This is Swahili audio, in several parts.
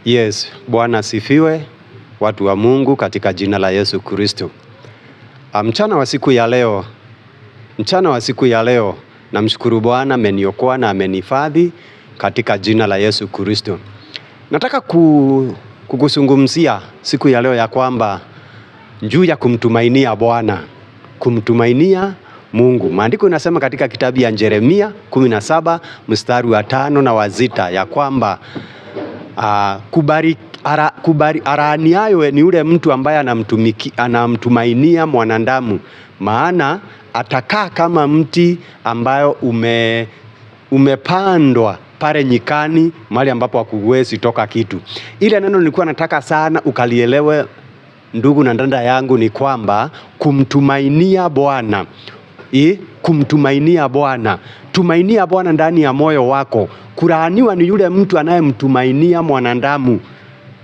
Yes, Bwana asifiwe, watu wa Mungu katika jina la Yesu Kristo. Mchana wa siku ya leo, namshukuru Bwana ameniokoa na amenihifadhi katika jina la Yesu Kristo. Nataka kukuzungumzia siku ya leo ya kwamba juu ya kumtumainia Bwana, kumtumainia Mungu. Maandiko inasema katika kitabu ya Yeremia 17 mstari wa 5 na wa 6 ya kwamba alaaniaye ni yule mtu ambaye anamtumainia mwanadamu, maana atakaa kama mti ambayo umepandwa pale nyikani, mahali ambapo hakuwezi toka kitu. Ile neno nilikuwa nataka sana ukalielewe, ndugu na dada yangu, ni kwamba kumtumainia Bwana. Kumtumainia Bwana. Tumainia Bwana ndani ya moyo wako. Kulaaniwa ni yule mtu anayemtumainia mwanadamu.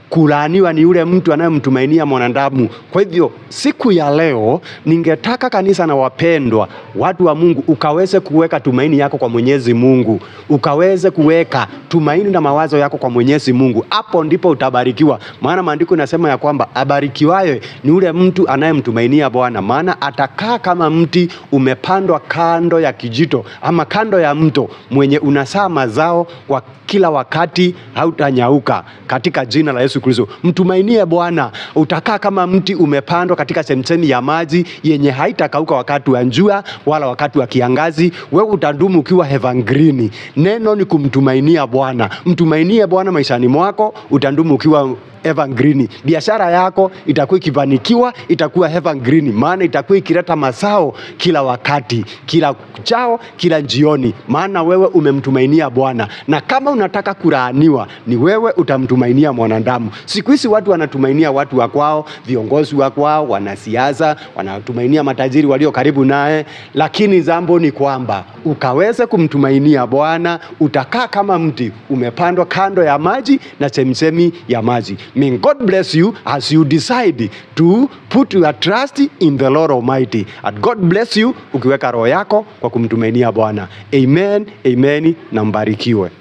Kulaaniwa ni yule mtu anayemtumainia mwanadamu. Kwa hivyo siku ya leo ningetaka kanisa na wapendwa, watu wa Mungu, ukaweze kuweka tumaini yako kwa Mwenyezi Mungu. Ukaweze kuweka tumaini na mawazo yako kwa Mwenyezi Mungu. Hapo ndipo utabarikiwa. Maana maandiko yanasema ya kwamba abarikiwaye ni yule mtu anayemtumainia Bwana, maana atakaa kama mti umepandwa kando ya kijito ama kando ya mto, mwenye unazaa mazao kwa kila wakati, hautanyauka katika jina la Yesu Kristo. Mtumainie Bwana, utakaa kama mti umepandwa katika chemchemi ya maji yenye haitakauka wakati wa jua wala wakati wa kiangazi. Wewe utadumu ukiwa evergreen. Neno ni kumtumainia Bwana. Mtumainie Bwana maishani mwako, utadumu ukiwa evergreen. Biashara yako itakuwa ikifanikiwa, itakuwa evergreen, maana itakuwa ikileta mazao kila wakati, kila kuchao, kila jioni, maana wewe umemtumainia Bwana. Na kama unataka kulaaniwa, ni wewe utamtumainia mwanadamu. Siku hizi watu wanatumainia watu wa kwao, viongozi wa kwao, wanasiasa, wanatumainia matajiri walio karibu naye, lakini jambo ni kwamba ukaweze kumtumainia Bwana, utakaa kama mti umepandwa kando ya maji na chemchemi ya maji. May God bless you as you decide to put your trust in the Lord Almighty. And God bless you ukiweka roho yako kwa kumtumainia Bwana. Amen, amen, na mbarikiwe.